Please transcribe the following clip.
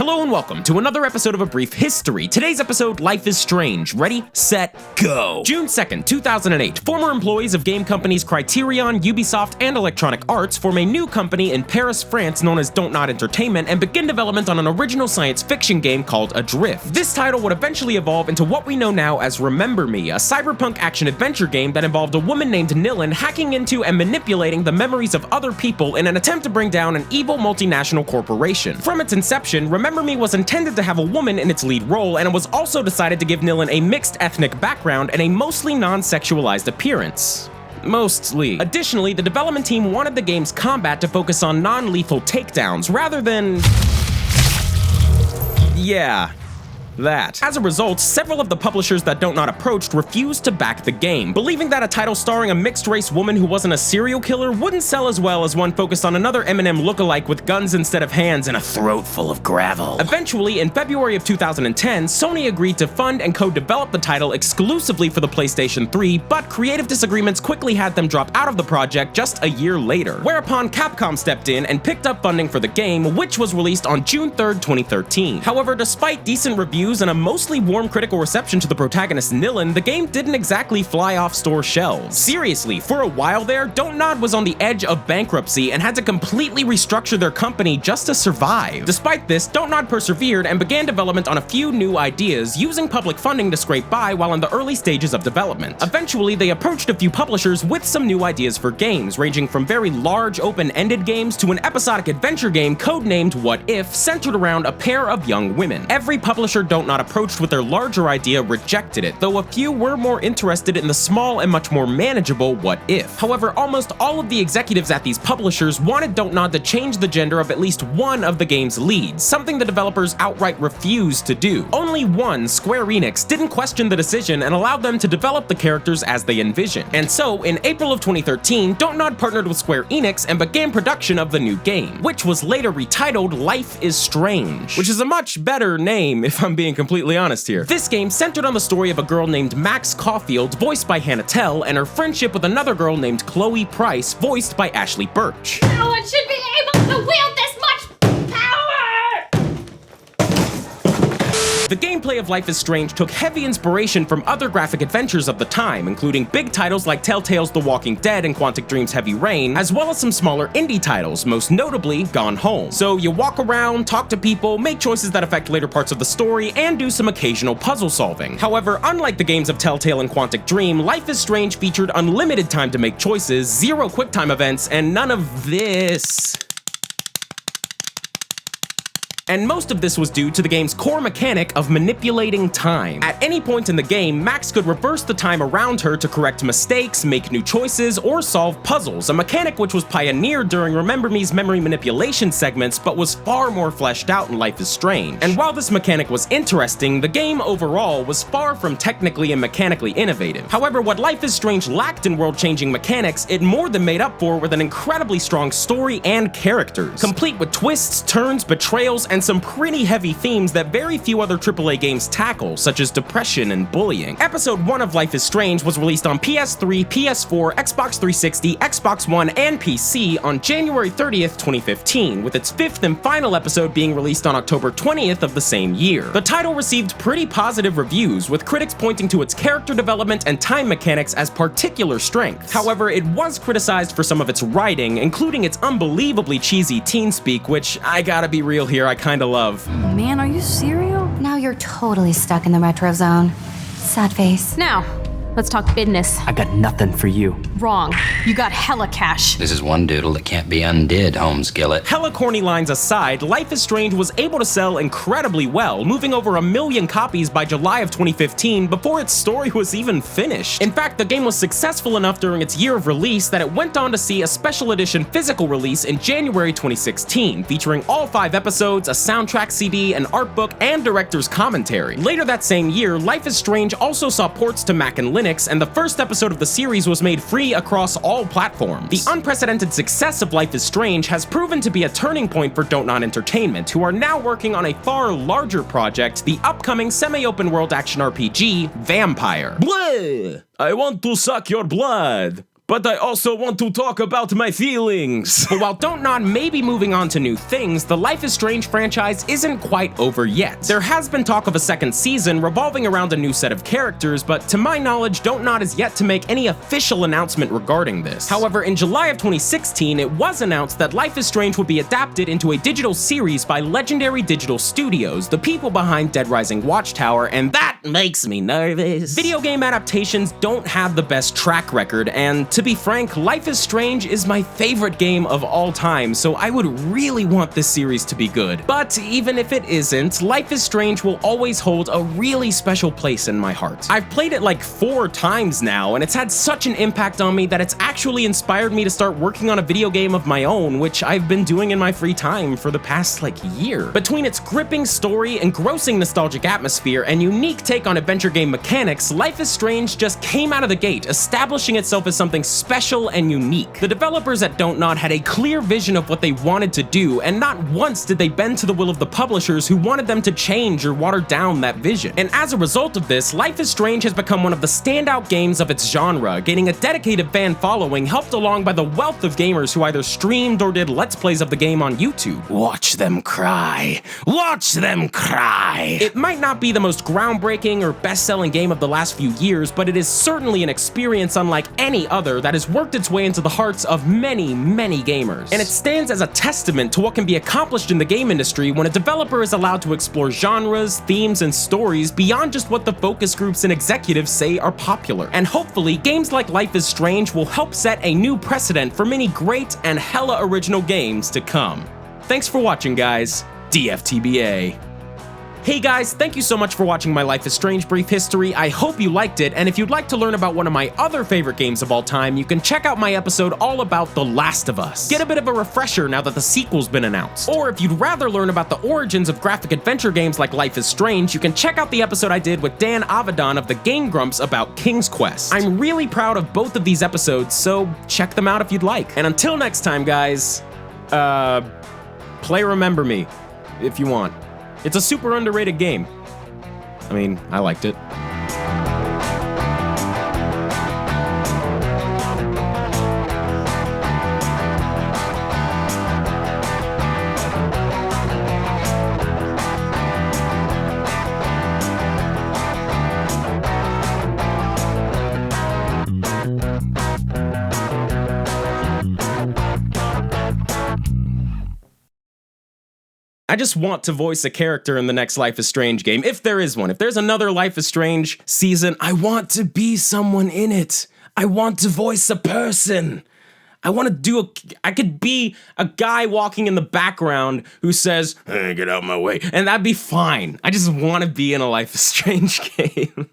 Hello and welcome to another episode of A Brief History. Today's episode, Life is Strange. Ready, set, go! June 2nd, 2008, former employees of game companies Criterion, Ubisoft, and Electronic Arts form a new company in Paris, France known as Don't Nod Entertainment and begin development on an original science fiction game called Adrift. This title would eventually evolve into what we know now as Remember Me, a cyberpunk action-adventure game that involved a woman named Nilin hacking into and manipulating the memories of other people in an attempt to bring down an evil multinational corporation. From its inception, Remember Me was intended to have a woman in its lead role, and it was also decided to give Nilin a mixed ethnic background and a mostly non-sexualized appearance. Mostly. Additionally, the development team wanted the game's combat to focus on non-lethal takedowns rather than... yeah. That. As a result, several of the publishers that Don't Nod approached refused to back the game, believing that a title starring a mixed-race woman who wasn't a serial killer wouldn't sell as well as one focused on another Eminem lookalike with guns instead of hands and a throat full of gravel. Eventually, in February of 2010, Sony agreed to fund and co-develop the title exclusively for the PlayStation 3, but creative disagreements quickly had them drop out of the project just a year later, whereupon Capcom stepped in and picked up funding for the game, which was released on June 3rd, 2013. However, despite decent reviews and a mostly warm critical reception to the protagonist Nilin, the game didn't exactly fly off store shelves. Seriously, for a while there, Don't Nod was on the edge of bankruptcy and had to completely restructure their company just to survive. Despite this, Don't Nod persevered and began development on a few new ideas, using public funding to scrape by while in the early stages of development. Eventually, they approached a few publishers with some new ideas for games, ranging from very large open-ended games to an episodic adventure game codenamed What If, centered around a pair of young women. Every publisher Don't Nod approached with their larger idea rejected it, though a few were more interested in the small and much more manageable What If. However, almost all of the executives at these publishers wanted Don't Nod to change the gender of at least one of the game's leads, something the developers outright refused to do. Only one, Square Enix, didn't question the decision and allowed them to develop the characters as they envisioned. And so, in April of 2013, Don't Nod partnered with Square Enix and began production of the new game, which was later retitled Life is Strange, which is a much better name if I'm being completely honest here. This game centered on the story of a girl named Max Caulfield, voiced by Hannah Tell, and her friendship with another girl named Chloe Price, voiced by Ashley Birch. No one should be able to wield this much power! The gameplay of Life is Strange took heavy inspiration from other graphic adventures of the time, including big titles like Telltale's The Walking Dead and Quantic Dream's Heavy Rain, as well as some smaller indie titles, most notably Gone Home. So you walk around, talk to people, make choices that affect later parts of the story, and do some occasional puzzle solving. However, unlike the games of Telltale and Quantic Dream, Life is Strange featured unlimited time to make choices, zero QuickTime events, and none of this. And most of this was due to the game's core mechanic of manipulating time. At any point in the game, Max could reverse the time around her to correct mistakes, make new choices, or solve puzzles, a mechanic which was pioneered during Remember Me's memory manipulation segments, but was far more fleshed out in Life is Strange. And while this mechanic was interesting, the game overall was far from technically and mechanically innovative. However, what Life is Strange lacked in world-changing mechanics, it more than made up for with an incredibly strong story and characters, complete with twists, turns, betrayals, and some pretty heavy themes that very few other AAA games tackle, such as depression and bullying. Episode 1 of Life is Strange was released on PS3, PS4, Xbox 360, Xbox One, and PC on January 30th, 2015, with its 5th and final episode being released on October 20th of the same year. The title received pretty positive reviews, with critics pointing to its character development and time mechanics as particular strengths. However, it was criticized for some of its writing, including its unbelievably cheesy teen speak, which, I gotta be real here, I kinda love. Man, are you serial? Now you're totally stuck in the retro zone. Sad face. Now, let's talk business. I got nothing for you. Wrong. You got hella cash. This is one doodle that can't be undid, Holmes Gillett. Hella corny lines aside, Life is Strange was able to sell incredibly well, moving over 1 million copies by July of 2015 before its story was even finished. In fact, the game was successful enough during its year of release that it went on to see a special edition physical release in January 2016, featuring all 5 episodes, a soundtrack CD, an art book, and director's commentary. Later that same year, Life is Strange also saw ports to Mac and Linux, and the first episode of the series was made free across all platforms. The unprecedented success of Life is Strange has proven to be a turning point for Don't Nod Entertainment, who are now working on a far larger project, the upcoming semi-open world action RPG, Vampire. Bleh! I want to suck your blood. but I also want to talk about my feelings. But while Don't Nod may be moving on to new things, the Life is Strange franchise isn't quite over yet. There has been talk of a second season revolving around a new set of characters, but to my knowledge, Don't Nod is yet to make any official announcement regarding this. However, in July of 2016, it was announced that Life is Strange would be adapted into a digital series by Legendary Digital Studios, the people behind Dead Rising Watchtower, and that makes me nervous. Video game adaptations don't have the best track record, and to be frank, Life is Strange is my favorite game of all time, so I would really want this series to be good. But even if it isn't, Life is Strange will always hold a really special place in my heart. I've played it like 4 times now, and it's had such an impact on me that it's actually inspired me to start working on a video game of my own, which I've been doing in my free time for the past year. Between its gripping story, engrossing nostalgic atmosphere, and unique take on adventure game mechanics, Life is Strange just came out of the gate, establishing itself as something special and unique. The developers at Don't Nod had a clear vision of what they wanted to do, and not once did they bend to the will of the publishers who wanted them to change or water down that vision. And as a result of this, Life is Strange has become one of the standout games of its genre, gaining a dedicated fan following helped along by the wealth of gamers who either streamed or did Let's Plays of the game on YouTube. Watch them cry. Watch them cry. It might not be the most groundbreaking or best-selling game of the last few years, but it is certainly an experience unlike any other that has worked its way into the hearts of many, many gamers. And it stands as a testament to what can be accomplished in the game industry when a developer is allowed to explore genres, themes, and stories beyond just what the focus groups and executives say are popular. And hopefully, games like Life is Strange will help set a new precedent for many great and hella original games to come. Thanks for watching, guys. DFTBA. Hey guys, thank you so much for watching my Life is Strange brief history. I hope you liked it, and if you'd like to learn about one of my other favorite games of all time, you can check out my episode all about The Last of Us. Get a bit of a refresher now that the sequel's been announced. Or if you'd rather learn about the origins of graphic adventure games like Life is Strange, you can check out the episode I did with Dan Avedon of the Game Grumps about King's Quest. I'm really proud of both of these episodes, so check them out if you'd like. And until next time, guys, play Remember Me, if you want. It's a super underrated game. I mean, I liked it. I just want to voice a character in the next Life is Strange game, if there is one. If there's another Life is Strange season, I want to be someone in it. I want to voice a person. I could be a guy walking in the background who says, "Hey, get out of my way," and that'd be fine. I just want to be in a Life is Strange game.